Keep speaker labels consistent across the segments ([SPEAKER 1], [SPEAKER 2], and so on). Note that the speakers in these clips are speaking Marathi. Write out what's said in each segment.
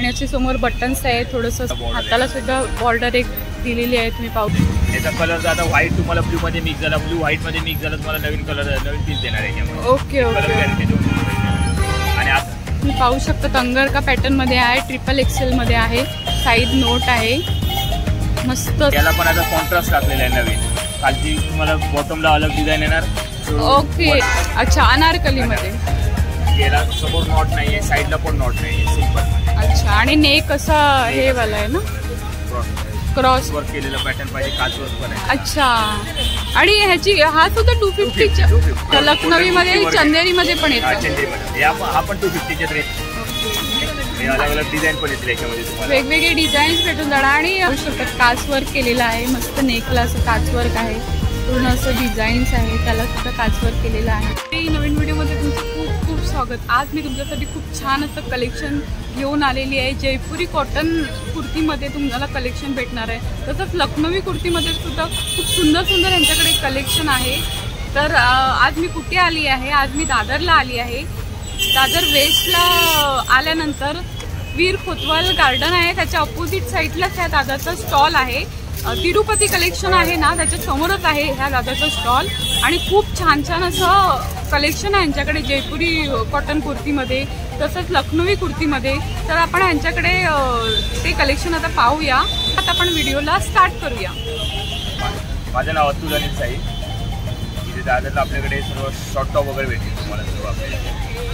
[SPEAKER 1] आणि याच्या समोर बटन्स आहे, थोडंसं हाताला सुद्धा बॉर्डर एक दिलेली आहे, तुम्ही पाहू.
[SPEAKER 2] याचा कलर आता व्हाईट तुम्हाला ब्लू मध्ये मिक्स झाला, ब्लू व्हाईट मध्ये मिक्स झाला, तुम्हाला नवीन कलर नवीन पीस देणार आहे.
[SPEAKER 1] Okay okay.
[SPEAKER 2] आणि आता
[SPEAKER 1] तुम्ही पाहू शकता अंगरखा पॅटर्न मध्ये आहे, ट्रिपल एक्सेल मध्ये आहे, साईड नोट आहे, मस्त.
[SPEAKER 2] याला पण आता कॉन्ट्रास्ट टाकलेला आहे नवीन, खालची तुम्हाला बॉटमला अलग डिझाईन येणार.
[SPEAKER 1] ओके अच्छा, अनारकली मध्ये.
[SPEAKER 2] याला समोर नॉट नाहीये, साईडला पण नॉट नाहीये, सिंपल.
[SPEAKER 1] अच्छा, आणि नेक असा हे वाला आहे ना, क्रॉस
[SPEAKER 2] वर्क केलेलं पॅटर्न पाहिजे, काच वर्क पण आहे.
[SPEAKER 1] अच्छा, आणि ह्याची हा सुद्धा 250 लखनवी मध्ये, चंदेरी मध्ये पण येतो.
[SPEAKER 2] हा पण 250च्या ड्रेस. अलग अलग डिझाईन पण येतील याच्यामध्ये तुम्हाला,
[SPEAKER 1] वेगवेगळे डिझाईन्स भेटून जाणार. आणि काच वर्क केलेला आहे, मस्त नेकला असं काच वर्क आहे, पूर्ण असं डिझाईन्स आहे, त्याला सुद्धा काच वर्क केलेलं आहे. नवीन व्हिडिओमध्ये तुमचं खूप खूप स्वागत. आज मी तुमच्यासाठी खूप छान असं कलेक्शन घेऊन आलेली आहे. जयपुरी कॉटन कुर्तीमध्ये तुम्हाला कलेक्शन भेटणार आहे, तसंच लखनवी कुर्तीमध्ये सुद्धा खूप सुंदर सुंदर यांच्याकडे कलेक्शन आहे. तर आज मी कुठे आली आहे, आज मी दादरला आली आहे. दादर वेस्टला आल्यानंतर वीर खोतवाल गार्डन आहे, त्याच्या अपोजिट साईडलाच ह्या दादाचा स्टॉल आहे. तिरुपती कलेक्शन आहे ना, त्याच्या समोरच आहे ह्या दादाचा स्टॉल. आणि खूप छान छान असं कलेक्शन आहे यांच्याकडे जयपुरी कॉटन कुर्तीमध्ये, तसंच लखनवी कुर्तीमध्ये. तर आपण यांच्याकडे ते कलेक्शन आता पाहूया. आता आपण व्हिडिओला स्टार्ट करूया.
[SPEAKER 2] माझं नाव अतुल अनिल साई. इथे दादरला आपल्याकडे सर्व शॉर्ट टॉप वगैरे भेटतील तुम्हाला सर्व. आपल्याला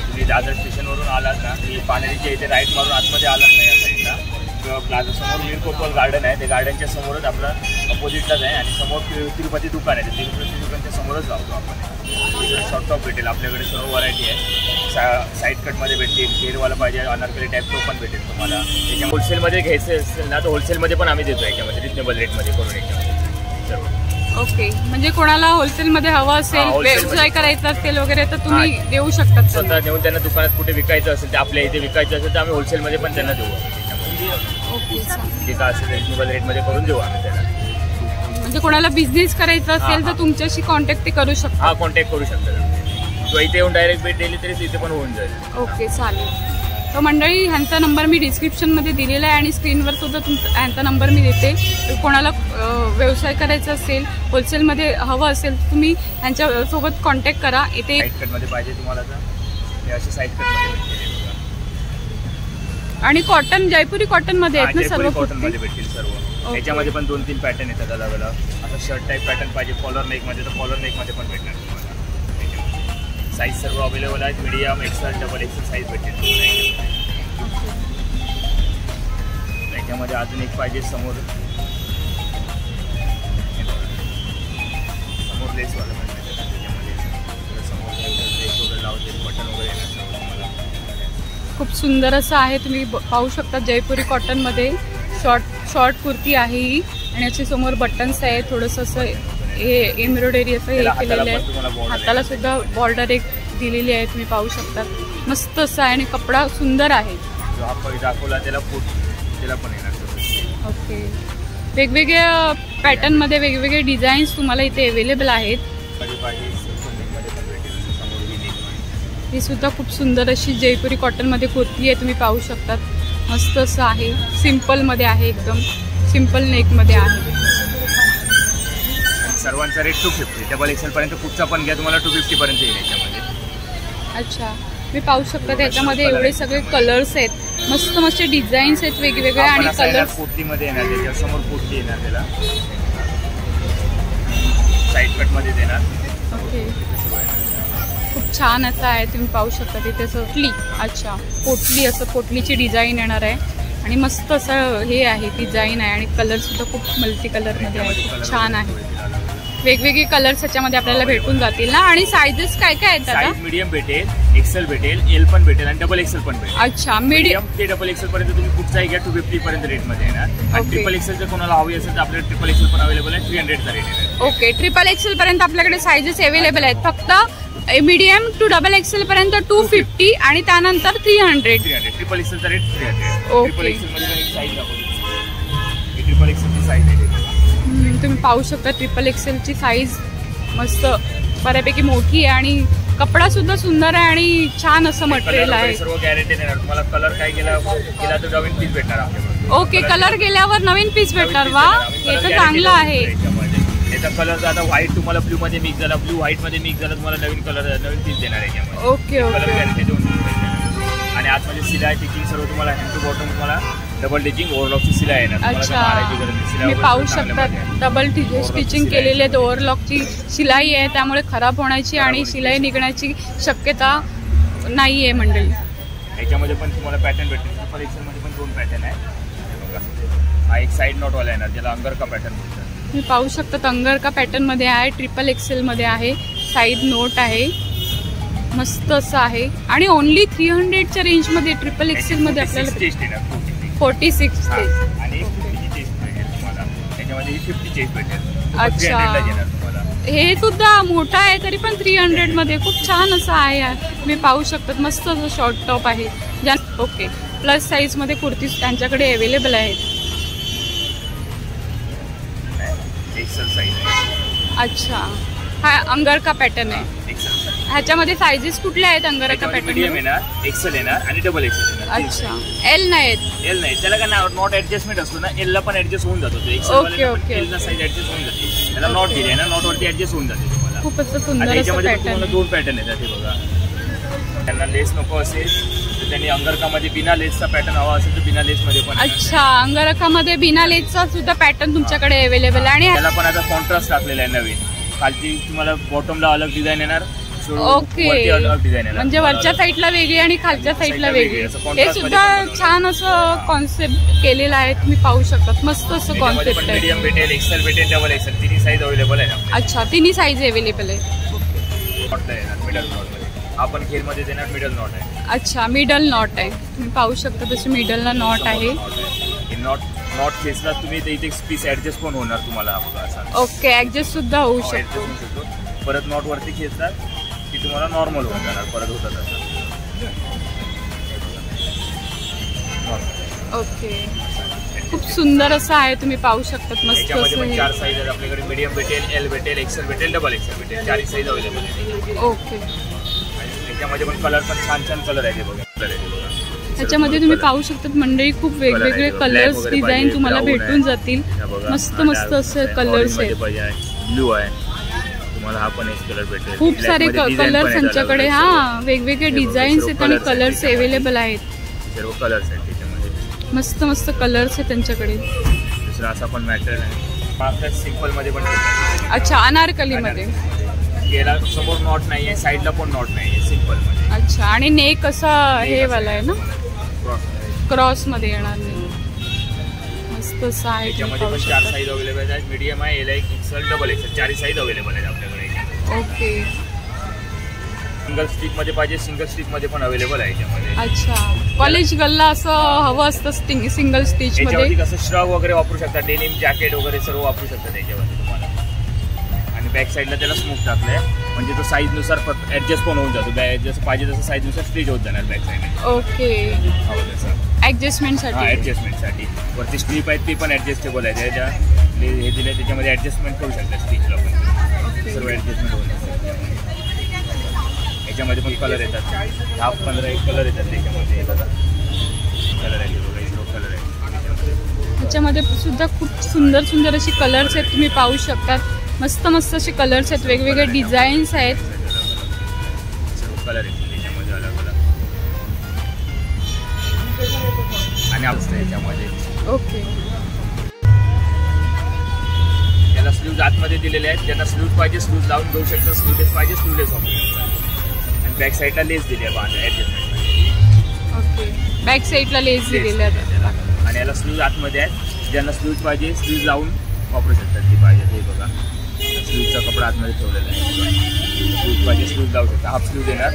[SPEAKER 2] तुम्ही दादर स्टेशनवरून आलात ना, की पानेरीच्या इथे राईट मारून आतमध्ये आलात ना, या साईडला किंवा प्लाझा समोर वीर खोतवाल गार्डन आहे, त्या गार्डनच्या समोरच आपलं अपोजिटलाच आहे. आणि समोर तिरुपती दुकान आहे, तिरुपती दुकानच्या समोरच लावतो आपण. तिकडे शॉर्ट टॉप भेटेल आपल्याकडे, सर्व व्हरायटी आहे. साईड कटमध्ये भेटतील, घेरवाला पाहिजे अनारकली टाईप तो पण भेटेल तुम्हाला. त्याच्या होलसेलमध्ये घ्यायचं असेल ना, तर होलसेलमध्ये पण आम्ही देतो याच्यामध्ये, रिजनेबल रेटमध्ये करून याच्यामध्ये सर्व.
[SPEAKER 1] ओके, म्हणजे कोणाला होलसेलमध्ये हवं असेल, व्यवसाय करायचा असेल वगैरे, तर तुम्ही देऊ शकता.
[SPEAKER 2] स्वतः देऊन त्यांना दुकानात कुठे विकायचं असेल, तर आपल्या इथे विकायचं असेल तर आम्ही होलसेलमध्ये पण त्यांना देऊ.
[SPEAKER 1] ओके,
[SPEAKER 2] जे काय असेल रिजनेबल रेटमध्ये करून देऊ आम्ही त्यांना.
[SPEAKER 1] म्हणजे कोणाला बिझनेस करायचा असेल तर तुमच्याशी कॉन्टॅक्ट ते करू शकता.
[SPEAKER 2] हा, कॉन्टॅक्ट करू शकता किंवा इथे येऊन डायरेक्ट भेट दिली तरी इथे पण होऊन जाईल.
[SPEAKER 1] ओके, चालेल. तर मंडळी, ह्यांचा नंबर मी डिस्क्रिप्शनमध्ये दिलेला आहे आणि स्क्रीनवर सुद्धा ह्यांचा नंबर मी देते. कोणाला व्यवसाय करायचा असेल, होलसेलमध्ये हवं असेल, तुम्ही ह्यांच्यासोबत कॉन्टॅक्ट करा. इथे
[SPEAKER 2] साईड कटमध्ये पाहिजे तुम्हाला तर अशी साईड कटमध्ये.
[SPEAKER 1] आणि कॉटन, जयपुरी कॉटनमध्ये आहेत ना सर्व?
[SPEAKER 2] कॉटनमध्ये भेटतील सर्व. याच्यामध्ये पण 2-3 पॅटर्न येतात अलग अलग. आता शर्ट टाईप पॅटर्न पाहिजे कॉलर नेकमध्ये, तर कॉलर नेकमध्ये पण भेटणार तुम्हाला. साईज सर्व अवेलेबल आहेत, medium, XL, double XL size भेटेल तुम्हाला. त्याच्यामध्ये अजून एक पाहिजे समोर लेसवाला भेटते, त्याच्यामध्ये समोर लेस वगैरे लावते, बटन वगैरे येणार सर्व तुम्हाला.
[SPEAKER 1] खूप सुंदर असं आहे, तुम्ही पाहू शकता. जयपुरी कॉटनमध्ये शॉर्ट कुर्ती आहे ही, आणि याच्या समोर बटन्स आहे, थोडंसं असं हे एम्ब्रॉयडरी असं हे केलेलं आहे. हाताला सुद्धा बॉर्डर एक दिलेली आहे, तुम्ही पाहू शकता. मस्त असं आहे आणि कपडा सुंदर आहे.
[SPEAKER 2] दाखवला त्याला पण येणार.
[SPEAKER 1] ओके, वेगवेगळ्या पॅटर्नमध्ये वेगवेगळे डिझाईन्स तुम्हाला इथे अवेलेबल आहेत. ही सुद्धा खूप सुंदर अशी जयपुरी कॉटनमध्ये कुर्ती आहे, तुम्ही पाहू शकतात. मस्त असं आहे, सिम्पलमध्ये आहे, एकदम सिम्पल नेकमध्ये आहे.
[SPEAKER 2] सर्वांचा रेट 250, डबल एक्सेल पर्यंत कुठचा पण घ्या तुम्हाला 250 पर्यंत येईल याच्यामध्ये.
[SPEAKER 1] अच्छा, मी पाहू शकता त्याच्यामध्ये एवढे सगळे कलर्स आहेत, मस्त मस्त डिझाईन्स आहेत वेगवेगळे. आणि कलर्स
[SPEAKER 2] पोटलीमध्ये येणार, त्याच्यासमोर पोटली येणार, त्याला साईड कटमध्ये देणार.
[SPEAKER 1] ओके, खूप छान असं आहे, तुम्ही पाहू शकता तिथे पोटली. अच्छा, पोटली, असं पोटलीची डिझाईन येणार आहे आणि मस्त असं हे आहे, डिझाईन आहे. आणि कलर सुद्धा खूप मल्टी कलरमध्ये आहे, खूप छान आहे. वेगवेगळे कलर्स ह्याच्यामध्ये आपल्याला भेटून जातील ना. आणि सायझेस काय काय आहेत दादा?
[SPEAKER 2] मीडियम भेटेल, एक्सेल भेटेल, एल पण भेटेल आणि डबल एक्सेल पण भेटेल.
[SPEAKER 1] अच्छा, मीडियम
[SPEAKER 2] ते डबल एक्सेल पर्यंत तुम्ही कुठचाही घ्या 250 पर्यंत रेटमध्ये येणार. आणि ट्रिपल एक्सेल जर कोणाला हवी असेल तर आपल्याला ट्रिपल एक्सेल पण अवेलेबल आहे, 300चा रेट आहे.
[SPEAKER 1] ओके, ट्रिपल एक्सेल पर्यंत आपल्याकडे सायझेस अवेलेबल आहेत. फक्त मीडियम टू डबल एक्सेल पर्यंत 250 आणि त्यानंतर 300.
[SPEAKER 2] ट्रिपल एक्सेलचा रेट 300.
[SPEAKER 1] ओके,
[SPEAKER 2] ट्रिपल एक्सेलमध्ये साईज दाखवतो. ट्रिपल एक्सेलची साईज आहे,
[SPEAKER 1] तुम्ही पाहू शकता. ट्रिपल एक्सेलची साईज मस्त बऱ्यापैकी मोठी आहे आणि कपडा सुद्धा सुंदर आहे आणि छान असं मटेरियल आहे.
[SPEAKER 2] सर्व गॅरंटी देणार तुम्हाला. कलर काय गेला तर नवीन पीस भेटणार आपल्याकडे.
[SPEAKER 1] ओके, कलर गेल्यावर नवीन पीस भेटणार. वा, हे तर चांगलं आहे.
[SPEAKER 2] याचा कलर आता व्हाईट तुम्हाला ब्लू मध्ये मिक्स झाला, ब्लू व्हाईट मध्ये मिक्स झाला, तुम्हाला नवीन नवीन पीस देणार आहे याच्यामध्ये.
[SPEAKER 1] ओके
[SPEAKER 2] कलर गॅरंटी देऊन. आणि आतमध्ये सिलाई टिचिंग सर्व तुम्हाला हँड टू बॉटम तुम्हाला डबल टिचिंग ओव्हरलॉकची सिलाई आहे ना.
[SPEAKER 1] अच्छा, मी पाहू शकतात डबल स्टिचिंग केलेली आहे. ओव्हरलॉकची शिलाई आहे, त्यामुळे खराब होण्याची आणि शिलाई निघण्याची शक्यता नाही आहे मंडळी.
[SPEAKER 2] याच्यामध्ये पण तुम्हाला पॅटर्न भेटतील. ट्रिपल एक्सेल मध्ये पण 2 पॅटर्न आहे बघा. हा एक साईड नॉट वाला आहे ना, ज्याला अंगरका पॅटर्न बोलतात.
[SPEAKER 1] तुम्ही पाहू शकता अंगरका पॅटर्न मध्ये आहे, ट्रिपल एक्सेल मध्ये आहे, साईड नोट आहे, मस्त असं आहे. आणि ओनली 300च्या रेंज मध्ये ट्रिपल एक्सेल मध्ये आपल्याला 46 चेस्ट
[SPEAKER 2] आणि 50 चेस्ट भेटेल तुम्हाला. त्याच्यामध्ये 50 चेस्ट भेटेल.
[SPEAKER 1] अच्छा, हे सुद्धा मोठा आहे तरी पण 300 मध्ये खूप छान असं आहे. तुम्ही पाहू शकतात मस्त असं शॉर्ट टॉप आहे. ओके, प्लस साईज मध्ये कुर्तीज त्यांच्याकडे अवेलेबल आहेत.
[SPEAKER 2] एक्सेल साईज आहे.
[SPEAKER 1] अच्छा, हा अंगरका पॅटर्न आहे. ह्याच्यामध्ये सायझेस कुठल्या आहेत अंगरका पॅटर्न?
[SPEAKER 2] मीडियम येणार, एक्सेल येणार आणि डबल एक्सेल येणार.
[SPEAKER 1] अच्छा, एल नाही.
[SPEAKER 2] एल नाही, त्याला काय नॉट ऍडजस्टमेंट असतो ना, एल ला पण ऍडजस्ट होऊन जातो.
[SPEAKER 1] ओके ओके,
[SPEAKER 2] एल ला साईज ऍडजस्ट होऊन जाते. त्याला नॉट दिले ना, नॉट वरती ऍडजस्ट होऊन जाते तुम्हाला.
[SPEAKER 1] खूपच सुंदर असं पॅटर्न.
[SPEAKER 2] 2 पॅटर्न येतात हे बघा. त्यांना लेस नको असेल तर त्यांनी अंगरकामध्ये बिना लेसचा पॅटर्न हवा असेल तर बिना लेस मध्ये पण.
[SPEAKER 1] अच्छा, अंगरकामध्ये बिना लेसचा सुद्धा पॅटर्न तुमच्याकडे अवेलेबल आहे. आणि
[SPEAKER 2] त्याला पण आता कॉन्ट्रास्ट टाकलेला आहे नवीन. खालची तुम्हाला बॉटमला अलग डिझाईन येणार.
[SPEAKER 1] ओके, म्हणजे वरच्या साईडला वेगळी आणि खालच्या साईडला वेगळी. हे सुद्धा छान असं कॉन्सेप्ट केलेलं आहे. तुम्ही पाहू शकता मस्त असं कॉन्सेप्ट आहे.
[SPEAKER 2] मीडियम भेटेल, एक्सेल भेटेल, डबल एक्सेल, तिन्ही साईज अवेलेबल आहे.
[SPEAKER 1] अच्छा, तिन्ही साईज अवेलेबल आहे.
[SPEAKER 2] मिडल नॉट आपण घेर मध्ये देणार. मिडल नॉट आहे.
[SPEAKER 1] अच्छा, मिडल नॉट आहे. तुम्ही पाहू शकता तशी मिडलला नॉट आहे.
[SPEAKER 2] नॉट खेचला तुम्ही तर इथे पीस ऍडजस्ट पण होणार तुम्हाला.
[SPEAKER 1] ओके, ऍडजस्ट सुद्धा होऊ शकतो.
[SPEAKER 2] परत नॉट वरती खेचला की तुम्हाला नॉर्मल होऊन जाणार. परत होतात असं.
[SPEAKER 1] ओके, खूप सुंदर असं आहे. तुम्ही पाहू शकता मस्त असं.
[SPEAKER 2] 4 साईज आहेत आपल्याकडे. मीडियम भेटेल, एल भेटेल, एक्सेल भेटेल, डबल एक्सेल भेटेल. 4 साईज अवेलेबल आहे.
[SPEAKER 1] ओके,
[SPEAKER 2] त्याच्यामध्ये पण कलर पण छान कलर आहे. बघा कलर आहे बघा.
[SPEAKER 1] त्याच्यामध्ये तुम्ही पाहू शकता मंडळी खूप वेगवेगळे कलर्स डिझाईन तुम्हाला भेटून जातील. मस्त मस्त असं कलर्स आहेत.
[SPEAKER 2] ब्लू आहे तुम्हाला, हा पण एक कलर भेटेल.
[SPEAKER 1] खूप सारे कलर्स त्यांच्याकडे. हा, वेगवेगळे डिझाईन्स आहेत आणि कलर्स अवेलेबल आहेत.
[SPEAKER 2] सर्व कलर्स आहेत त्याच्यामध्ये.
[SPEAKER 1] मस्त मस्त कलर्स आहेत त्यांच्याकडे.
[SPEAKER 2] दुसरा असा पण मॅटेरियल आहे. सिंपल मध्ये पण.
[SPEAKER 1] अच्छा, अनारकली मध्ये.
[SPEAKER 2] गेला समोर नॉट नाहीये, साईडला पण नॉट नाहीये, सिंपल मध्ये.
[SPEAKER 1] अच्छा, आणि नेक असा हे वाला आहे ना, क्रॉस मध्ये येणार नाही. मस्त असं आहे.
[SPEAKER 2] त्याच्यामध्ये पण 4 साईज अवेलेबल आहेत. मीडियम आहे, L XL, double Excel, 4 size available आहेत आपल्याकडे.
[SPEAKER 1] ओके,
[SPEAKER 2] सिंगल स्टिच मध्ये पाहिजे, सिंगल स्टिच मध्ये पण अवेलेबल आहे याच्यामध्ये.
[SPEAKER 1] अच्छा, कॉलेज गर्लला असं हवं असतं सिंगल स्टिच मध्ये.
[SPEAKER 2] कसं श्रग वगैरे वापरू शकता, डेनिम जॅकेट वगैरे सर्व वापरू शकता त्याच्यामध्ये तुम्हाला. आणि बॅक साईडला त्याला स्मूथ टाकलंय म्हणजे तो साईज नुसार ऍडजस्ट पण होऊन जातो. जसं पाहिजे तसं साईज नुसार स्टिच होत जाणार बॅक साईड.
[SPEAKER 1] ओके, ऍडजस्टमेंटसाठी.
[SPEAKER 2] ऍडजस्टमेंटसाठी वरती स्ट्रीप आहेत ती पण ऍडजस्टेबल आहे. त्याच्या हे दिले त्याच्यामध्ये ऍडजस्टमेंट करू शकता स्टिचला पण. सर्व ऍडजस्टमेंट होऊन जातं. याच्यामध्ये पण कलर येतात. 10-15 कलर येतात त्याच्यामध्ये. कलर आहे बघा, कलर आहे.
[SPEAKER 1] त्याच्यामध्ये सुद्धा खूप सुंदर सुंदर अशी कलर्स आहेत. तुम्ही पाहू शकतात मस्त मस्त असे कलर्स आहेत. वेगवेगळे डिझाईन्स आहेत.
[SPEAKER 2] सर्व कलर आहेत त्याच्यामध्ये अलग अलग. आणि याच्यामध्ये
[SPEAKER 1] ओके,
[SPEAKER 2] त्याला स्लीव्ज आतमध्ये दिलेले आहेत. ज्यांना स्लीव्ज पाहिजे स्लीव्ज लावून घेऊ शकतात. स्लीवलेस पाहिजे स्लीवलेस वापरू शकतात. आणि बॅक साईडला लेस दिली आहे बांधा ऍडजस्टमेंट.
[SPEAKER 1] ओके, बॅक साईडला लेस दिलेले आहेत.
[SPEAKER 2] आणि याला स्लीव्ज आतमध्ये आहेत. ज्यांना स्लीव्ज पाहिजे स्लीव्ज लावून वापरू शकतात. ती पाहिजे ते बघा. स्लीवचा कपडा आतमध्ये ठेवलेला आहे. स्लीव्ज पाहिजे स्लीव्ज लावू शकता. हाफ स्लीव्ज देणार,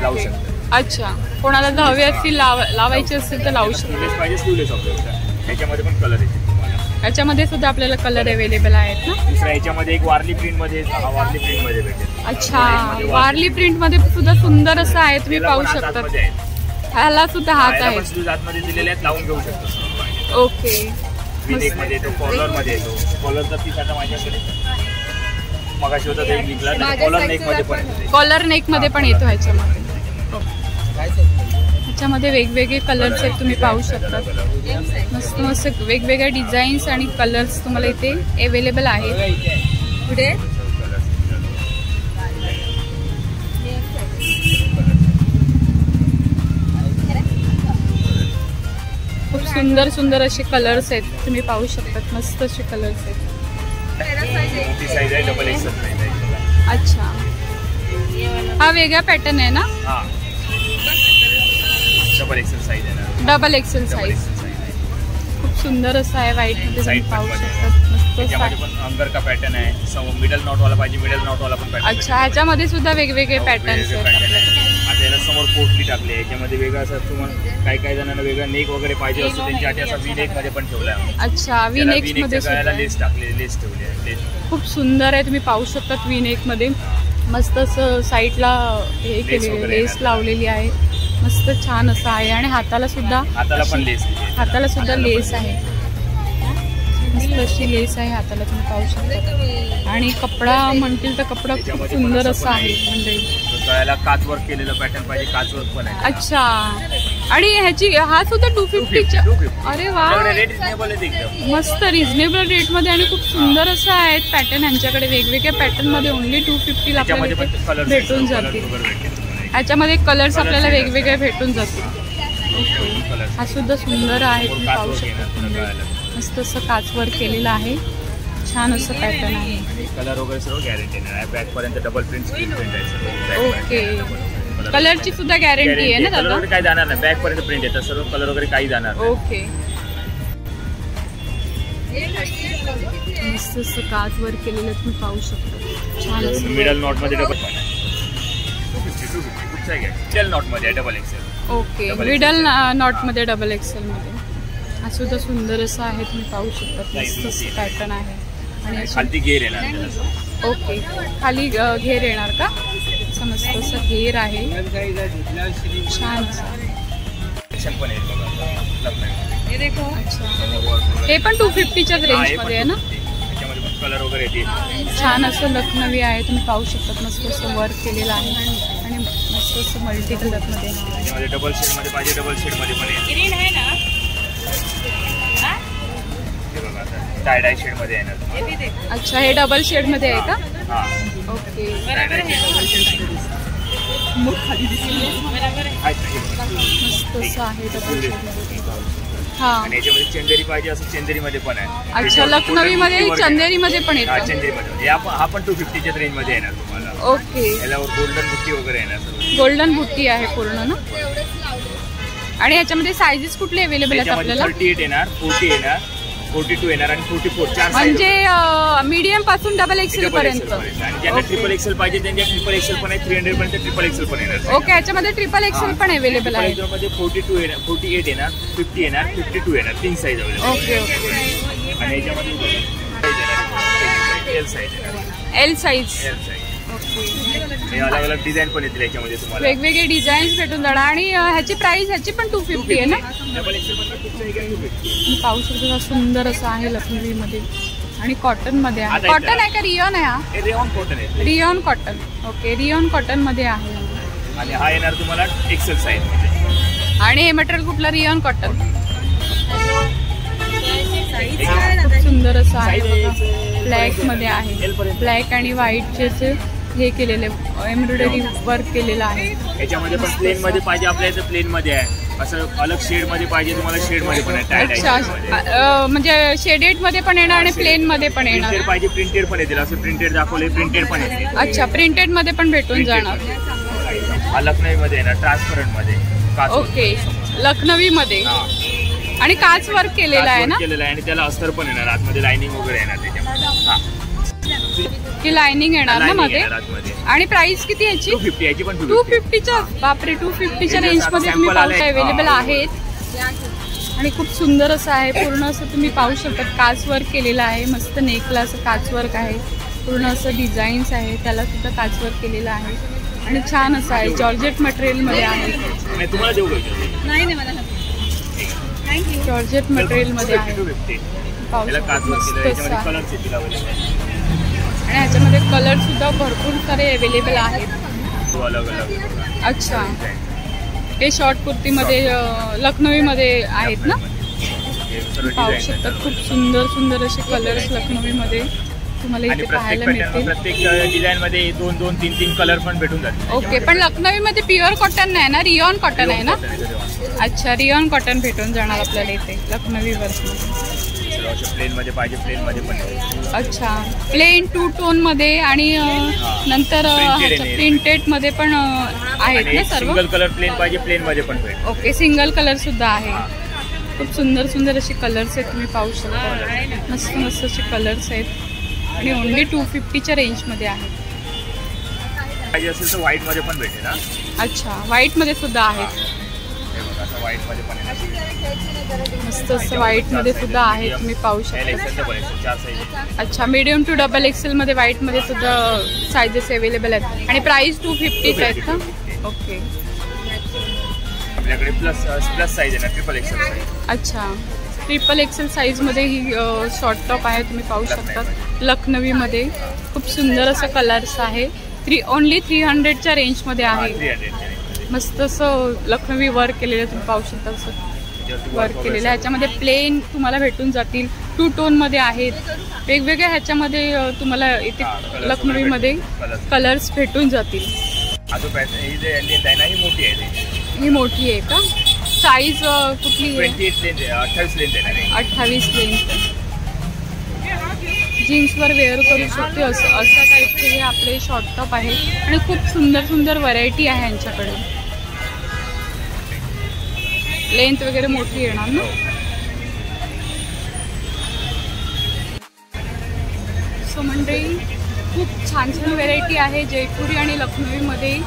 [SPEAKER 2] लावू शकतात.
[SPEAKER 1] अच्छा, कोणाला जर हवे असतील लावायचे असतील तर लावू शकतो.
[SPEAKER 2] स्लीवलेस पाहिजे स्लीवलेस वापरू शकता. त्याच्यामध्ये पण कलर येतील तुम्हाला.
[SPEAKER 1] याच्यामध्ये सुद्धा आपल्याला कलर अवेलेबल आहेत ना.
[SPEAKER 2] दुसऱ्या याच्यामध्ये एक वारली प्रिंट मध्ये, हा वारली प्रिंट मध्ये भेटेल.
[SPEAKER 1] अच्छा, वारली प्रिंट मध्ये सुद्धा सुंदर असं आहे. तुम्ही पाहू शकता. ह्याला सुद्धा हात आहे.
[SPEAKER 2] स्लीव्ज आतमध्ये दिलेले आहेत, लावून घेऊ शकतो.
[SPEAKER 1] ओके,
[SPEAKER 2] मध्ये येतो, कॉलर मध्ये येतो. कॉलरचा पीस आता माझ्याकडे मगाशी होता एक विकला, कॉलर नेक मध्ये पण येतो.
[SPEAKER 1] कॉलर नेक मध्ये पण येतो ह्याच्यामध्ये. ह्याच्यामध्ये वेगवेगळे कलर्स आहेत, तुम्ही पाहू शकता. मस्त मस्त वेगवेगळ्या डिझाईन्स आणि कलर्स तुम्हाला इथे अवेलेबल आहेत. पुढे खूप सुंदर सुंदर असे कलर्स आहेत, तुम्ही पाहू शकतात. मस्त असे कलर्स आहेत.
[SPEAKER 2] मोठी साईज आहे, डबल एक्सेल साईज आहे.
[SPEAKER 1] अच्छा, हा वेगळा पॅटर्न आहे ना?
[SPEAKER 2] हा, डबल एक्सेल साईज आहे ना.
[SPEAKER 1] Double XL size. खूप सुंदर असं आहे, व्हाईट मध्ये तुम्ही पाहू शकतात. मस्त
[SPEAKER 2] त्याच्यामध्ये पण अंगर का पॅटर्न आहे, मिडल नॉट वाला पाहिजे मिडल नॉट वाला पण पॅटर्न.
[SPEAKER 1] अच्छा, ह्याच्यामध्ये सुद्धा वेगवेगळे पॅटर्न्स आहेत.
[SPEAKER 2] आता याला समोर पोटली टाकली आहे, याच्यामध्ये वेगळं असं तुम्हाला काही जणांना वेगळं नेक वगैरे पाहिजे असतो, त्यांच्यासाठी असा वी नेक मध्ये पण ठेवला आहे.
[SPEAKER 1] अच्छा, वी नेक मध्ये
[SPEAKER 2] सुद्धा लेस टाकली, लेस ठेवली आहे.
[SPEAKER 1] खूप सुंदर आहे, तुम्ही पाहू शकता. वी नेक मध्ये मस्त असं साईडला हे केलेले, लेस लावलेली आहे. मस्त छान असं आहे. आणि हाताला सुद्धा
[SPEAKER 2] पण लेस,
[SPEAKER 1] हाताला सुद्धा लेस आहे. मस्त अशी लेस आहे हाताला, तुम्ही पाहू शकता. आणि कपडा म्हणतील तर कपडा खूप सुंदर असा आहे. म्हणजे
[SPEAKER 2] गळ्याला काचवर्क केलेलं पॅटर्न पाहिजे, काचवर्क पण आहे.
[SPEAKER 1] अच्छा, आणि ह्याची हा सुद्धा 250च्या. अरे वा,
[SPEAKER 2] रेट रिजनेबल आहे एकदम.
[SPEAKER 1] मस्त रिजनेबल रेट मध्ये. आणि खूप सुंदर असं आहेत पॅटर्न यांच्याकडे. वेगवेगळ्या पॅटर्न मध्ये ओनली 250 ला आपल्याला भेटून जातील. ह्याच्यामध्ये कलर्स आपल्याला वेगवेगळे भेटून जातील. हा सुद्धा सुंदर आहे, तुम्ही पाहू शकता. मस्त असं काचवर केलेलं आहे, छान असं पॅटर्न आहे.
[SPEAKER 2] कलर वगैरे सर्व गॅरंटी आहे. बॅक पर्यंत डबल प्रिंट स्क्रीन प्रिंट आहे.
[SPEAKER 1] ओके, कलरची सुद्धा गॅरंटी आहे ना दादा?
[SPEAKER 2] काही जाणार नाही, बॅक पर्यंत प्रिंट येतं सर्व, कलर वगैरे काही जाणार नाही.
[SPEAKER 1] ओके, मस्त असं काचवर केलेलं तुम्ही पाहू शकता. छान असं
[SPEAKER 2] मिडल नॉट मध्ये डबल पण आहे. 250 मिडल नॉट मध्ये double XL.
[SPEAKER 1] Okay, middle not मध्ये डबल एक्सेल मध्ये. हा सुद्धा सुंदर असं आहे, तुम्ही पाहू शकता. मस्त असं पॅटर्न आहे. आणि
[SPEAKER 2] खाली घेर येणार.
[SPEAKER 1] ओके, खाली घेर येणार का? मस्त असं घेर आहे, छान असं. अच्छा, हे पण 250च्याच रेंज मध्ये आहे ना?
[SPEAKER 2] कलर वगैरे येते.
[SPEAKER 1] छान असं लखनवी आहे, तुम्ही पाहू शकता. मस्त असं वर्क केलेलं आहे आणि मस्त असं मल्टी कलर मध्ये.
[SPEAKER 2] डबल शेड मध्ये पाहिजे, डबल शेड मध्ये पण ग्रीन आहे ना. टाय डाय शेड मध्ये येणार.
[SPEAKER 1] अच्छा, हे डबल शेड मध्ये आहे का? ओके, मस्त असं आहे डबल शेड मध्ये. हा,
[SPEAKER 2] आणि याच्यामध्ये चंदेरी पाहिजे असं चंदेरी मध्ये पण आहे.
[SPEAKER 1] अच्छा, लखनवी मध्ये चंदेरी मध्ये पण येतो.
[SPEAKER 2] चंदेरी मध्ये हा पण 250च्या रेंज मध्ये येणार तुम्हाला.
[SPEAKER 1] ओके,
[SPEAKER 2] याला गोल्डन बुट्टी वगैरे येणार.
[SPEAKER 1] गोल्डन बुट्टी आहे पूर्ण ना? आणि याच्यामध्ये सायझेस कुठले अवेलेबल आहेत आपल्याला?
[SPEAKER 2] 38 येणार, 40 येणार, 42 येणार आणि 44. 4
[SPEAKER 1] म्हणजे मीडियम पासून डबल एक्सेल पर्यंत.
[SPEAKER 2] आणि ज्यांना ट्रिपल एक्सेल पाहिजे त्यांच्या ट्रिपल एक्सेल पण आहे. 300 पर्यंत ट्रिपल एक्सेल पण येणार.
[SPEAKER 1] ओके, याच्यामध्ये ट्रिपल एक्सेल पण अवेलेबल आहे.
[SPEAKER 2] याच्यामध्ये 42 येणार, 48 येणार, 50 येणार, 52 येणार. 3 साईज अवेलेबल.
[SPEAKER 1] ओके ओके,
[SPEAKER 2] आणि याच्यामध्ये एल साईज येणार.
[SPEAKER 1] L size.
[SPEAKER 2] हे अलग अलग डिझाईन पण येतील याच्यामध्ये तुम्हाला.
[SPEAKER 1] वेगवेगळे डिझाईन्स भेटून जाणार. आणि ह्याची प्राइस ह्याची पण 250 आहे ना?
[SPEAKER 2] डबल एक्सेल पण
[SPEAKER 1] पाहू शकतो. सुंदर असं आहे लखनवी मध्ये आणि कॉटन मध्ये आहे. कॉटन आहे का रियॉन आहे? हा
[SPEAKER 2] रियॉन कॉटन आहे.
[SPEAKER 1] Rayon cotton. Okay, rayon cotton मध्ये आहे.
[SPEAKER 2] आणि हा येणार तुम्हाला एक्सेल साईज मध्ये.
[SPEAKER 1] आणि हे मटेरियल कुठलं? Rayon cotton. खूप सुंदर असं आहे बघा, ब्लॅक मध्ये आहे. ब्लॅक आणि व्हाईटचे हे केलेले एम्ब्रॉयडरी वर्क केलेलं आहे.
[SPEAKER 2] याच्यामध्ये पण प्लेन मध्ये पाहिजे आपल्या इथं, प्लेन मध्ये आहे. असं अलग शेड मध्ये पाहिजे तुम्हाला, शेड मध्ये पण आहे.
[SPEAKER 1] अच्छा, म्हणजे शेडेड मध्ये पण येणार आणि प्लेन मध्ये पण येणार.
[SPEAKER 2] प्रिंटेड पाहिजे, प्रिंटेड पण येतील. असं प्रिंटेड दाखवले, प्रिंटेड पण येतील.
[SPEAKER 1] अच्छा, प्रिंटेड मध्ये पण भेटून जाणार.
[SPEAKER 2] हा लखनवी मध्ये येणार, ट्रान्सपरंट मध्ये.
[SPEAKER 1] ओके, लखनवी मध्ये आणि काच वर्क केलेला आहे ना?
[SPEAKER 2] केलेला आहे. आणि त्याला अस्तर पण येणार, आतमध्ये लाइनिंग वगैरे येणार त्याच्यामध्ये.
[SPEAKER 1] की लाइनिंग येणार ना मध्ये. आणि प्राइस किती याची?
[SPEAKER 2] 250. याची पण
[SPEAKER 1] 250च्या. बापरे, 250च्या रेंज मध्ये तुम्ही पाहू अवेलेबल आहेत. आणि खूप सुंदर असं आहे, पूर्ण असं तुम्ही पाहू शकता. काच वर्क केलेलं आहे, मस्त नेकला असं काच वर्क आहे. पूर्ण असं डिझाईन्स आहे, त्याला सुद्धा काच वर्क केलेलं आहे. आणि छान असं आहे, जॉर्जेट मटेरियल मध्ये आहे.
[SPEAKER 2] तुम्हाला देऊ
[SPEAKER 1] नाही मला जॉर्जेट मटेरियल मध्ये आहे. पाहू शकता. आणि ह्याच्यामध्ये कलर सुद्धा भरपूर सारे अवेलेबल आहेत.
[SPEAKER 2] तो अलग अलग.
[SPEAKER 1] अच्छा, हे शॉर्ट कुर्तीमध्ये लखनवीमध्ये आहेत ना. पाहू शकता खूप सुंदर सुंदर असे कलर्स लखनवीमध्ये तुम्हाला इथे पाहायला मिळतील.
[SPEAKER 2] प्रत्येक डिझाईन मध्ये 2-2-3-3 कलर पण भेटून जातात.
[SPEAKER 1] ओके, पण लखनवीमध्ये प्युअर कॉटन नाही ना, रियॉन कॉटन आहे ना. अच्छा, रियॉन कॉटन भेटून जाणार आपल्याला इथे लखनवीवर.
[SPEAKER 2] प्लेन मध्ये पाहिजे प्लेन मध्ये पण.
[SPEAKER 1] अच्छा, प्लेन 2 टोन मध्ये आणि नंतर प्रिंटेड मध्ये पण आहेत ना सर्व.
[SPEAKER 2] सिंगल कलर प्लेन पाहिजे प्लेन मध्ये पण भेटेल.
[SPEAKER 1] ओके, सिंगल कलर सुद्धा आहे. खूप सुंदर सुंदर असे कलर्स आहेत, तुम्ही पाहू शकता. मस्त मस्त असे कलर्स आहेत आणि ओनली 250च्या रेंजमध्ये आहेत.
[SPEAKER 2] पाहिजे असेल तर व्हाईट मध्ये पण भेटेल ना.
[SPEAKER 1] अच्छा, व्हाईट मध्ये सुद्धा आहेत.
[SPEAKER 2] व्हाईट मध्ये पण
[SPEAKER 1] मस्त असं व्हाईट मध्ये सुद्धा आहे, तुम्ही पाहू शकता. अच्छा, मीडियम टू डबल एक्सेल मध्ये व्हाईट मध्ये सुद्धा साईजेस अवेलेबल आहेत आणि प्राइस 250 आहेत का. ओके,
[SPEAKER 2] आपल्याकडे प्लस साईज आहे ना, ट्रिपल एक्सेल साईज.
[SPEAKER 1] अच्छा, ट्रिपल एक्सेल साईज मध्ये ही शॉर्ट टॉप आहे, तुम्ही पाहू शकता. लखनवी मध्ये खूप सुंदर असं कलर्स आहे. ओनली 300च्या रेंज मध्ये आहे. मस्त असं लखनवी वर्क केलेलं तुम्ही पाहू शकता. असं वर्क केलेलं, ह्याच्यामध्ये प्लेन तुम्हाला भेटून जातील. 2 टोन मध्ये आहेत. वेगवेगळ्या ह्याच्यामध्ये तुम्हाला इथे लखनवी मध्ये कलर्स भेटून जातील. ही मोठी आहे का. साईज कुठली आहे. 28 लेंथ. जीन्सवर वेअर करू शकते अशा टाईपचे हे आपले शॉर्ट टॉप आहे आणि खूप सुंदर सुंदर व्हरायटी आहे यांच्याकडे. लेंथ वगैरे मोठी येणार ना. सो मंडळी, खूप छान छान व्हरायटी आहे जयपुरी आणि लखनवीमध्ये.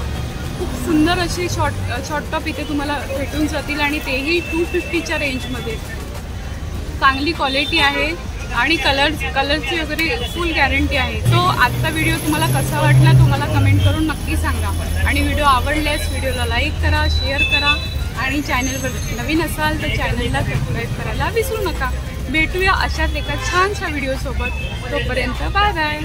[SPEAKER 1] खूप सुंदर अशी शॉर्ट टॉप इथे तुम्हाला भेटून जातील आणि तेही 250च्या रेंजमध्ये. चांगली क्वालिटी आहे आणि कलरची वगैरे फुल गॅरंटी आहे. तो आजचा व्हिडिओ तुम्हाला कसा वाटला तुम्हाला कमेंट करून नक्की सांगा. आणि व्हिडिओ आवडल्यास व्हिडिओला लाईक करा, शेअर करा आणि चॅनलवर नवीन असाल तर चॅनलला सबस्क्राईब करायला विसरू नका. भेटूया अशाच एका छानशा व्हिडिओसोबत. तोपर्यंत बाय बाय.